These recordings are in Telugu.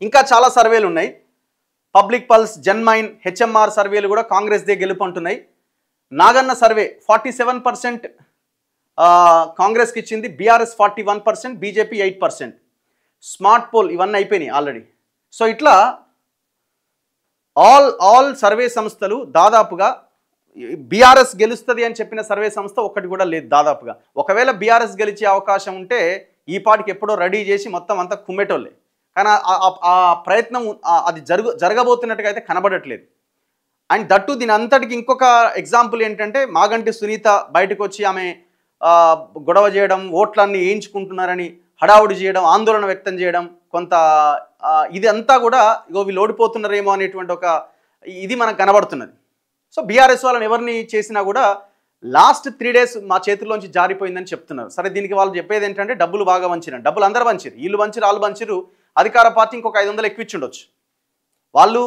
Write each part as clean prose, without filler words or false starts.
ఇంకా చాలా సర్వేలు ఉన్నాయి. పబ్లిక్ పల్స్, జన్మైన్, హెచ్ఎంఆర్ సర్వేలు కూడా కాంగ్రెస్ దే గెలుపు అంటున్నాయి. నాగన్న సర్వే 47% కాంగ్రెస్కి ఇచ్చింది, బీఆర్ఎస్ 41%, బీజేపీ 8%. స్మార్ట్ పోల్ ఇవన్నీ అయిపోయినాయి ఆల్రెడీ. సో ఇట్లా ఆల్ సర్వే సంస్థలు దాదాపుగా బీఆర్ఎస్ గెలుస్తుంది అని చెప్పిన సర్వే సంస్థ ఒక్కటి కూడా లేదు దాదాపుగా. ఒకవేళ బీఆర్ఎస్ గెలిచే అవకాశం ఉంటే ఈ పాటికి ఎప్పుడో రెడీ చేసి మొత్తం అంతా కుమ్మేటోళ్ళే. కానీ ఆ ప్రయత్నం అది జరగబోతున్నట్టుగా అయితే కనబడట్లేదు. అండ్ దట్టు దీని అంతటికి ఇంకొక ఎగ్జాంపుల్ ఏంటంటే మాగంటి సునీత బయటకు వచ్చి ఆమె గొడవ చేయడం, ఓట్లన్నీ వేయించుకుంటున్నారని హడావుడి చేయడం, ఆందోళన వ్యక్తం చేయడం, కొంత ఇది అంతా కూడా వీళ్ళు ఓడిపోతున్నారేమో అనేటువంటి ఒక ఇది మనకు కనబడుతున్నది. సో బీఆర్ఎస్ వాళ్ళని ఎవరిని చేసినా కూడా లాస్ట్ 3 days మా చేతుల్లోంచి జారిపోయిందని చెప్తున్నారు. సరే, దీనికి వాళ్ళు చెప్పేది ఏంటంటే డబ్బులు బాగా వంచిరు, డబ్బులు అందరూ వంచిరు, వీళ్ళు వంచిరు, వాళ్ళు వంచిరు, అధికార పార్టీ ఇంకొక 500 ఎక్కువ ఇచ్చి ఉండొచ్చు. వాళ్ళు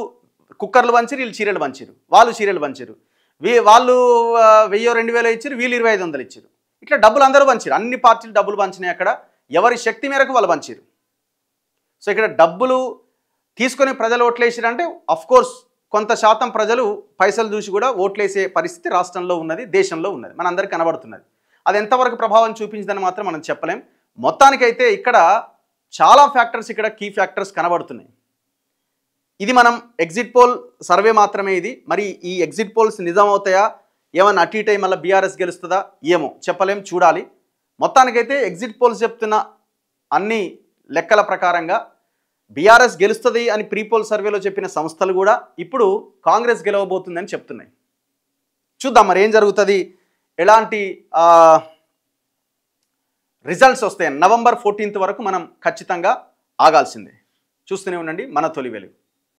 కుక్కర్లు వంచిరు, వీళ్ళు చీరలు వంచిరు, వాళ్ళు చీరలు వంచిరు, వాళ్ళు 1000-2000 ఇచ్చారు, వీళ్ళు 2500 ఇచ్చారు. ఇట్లా డబ్బులు అందరూ వంచిరు, అన్ని పార్టీలు డబ్బులు పంచినాయి. అక్కడ ఎవరి శక్తి మేరకు వాళ్ళు పంచిరు. సో ఇక్కడ డబ్బులు తీసుకొని ప్రజలు ఓట్లేసారంటే అఫ్కోర్స్ కొంత శాతం ప్రజలు పైసలు చూసి కూడా ఓట్లేసే పరిస్థితి రాష్ట్రంలో ఉన్నది, దేశంలో ఉన్నది, మన అందరికీ కనబడుతున్నది. అది ఎంతవరకు ప్రభావం చూపించిందని మాత్రం మనం చెప్పలేం. మొత్తానికైతే ఇక్కడ చాలా ఫ్యాక్టర్స్, ఇక్కడ కీ ఫ్యాక్టర్స్ కనబడుతున్నాయి. ఇది మనం ఎగ్జిట్ పోల్ సర్వే మాత్రమే ఇది. మరి ఈ ఎగ్జిట్ పోల్స్ నిజం అవుతాయా, ఏమన్నా అటు ఇటు మళ్ళీ బీఆర్ఎస్ గెలుస్తుందా ఏమో చెప్పలేం, చూడాలి. మొత్తానికైతే ఎగ్జిట్ పోల్స్ చెప్తున్న అన్ని లెక్కల ప్రకారంగా బీఆర్ఎస్ గెలుస్తుంది అని ప్రీపోల్ సర్వేలో చెప్పిన సంస్థలు కూడా ఇప్పుడు కాంగ్రెస్ గెలవబోతుందని చెప్తున్నాయి. చూద్దాం మరి ఏం జరుగుతుంది, ఎలాంటి రిజల్ట్స్ వస్తాయని. November 14th వరకు మనం ఖచ్చితంగా ఆగాల్సిందే. చూస్తూనే ఉండండి మన తొలి వెలుగు.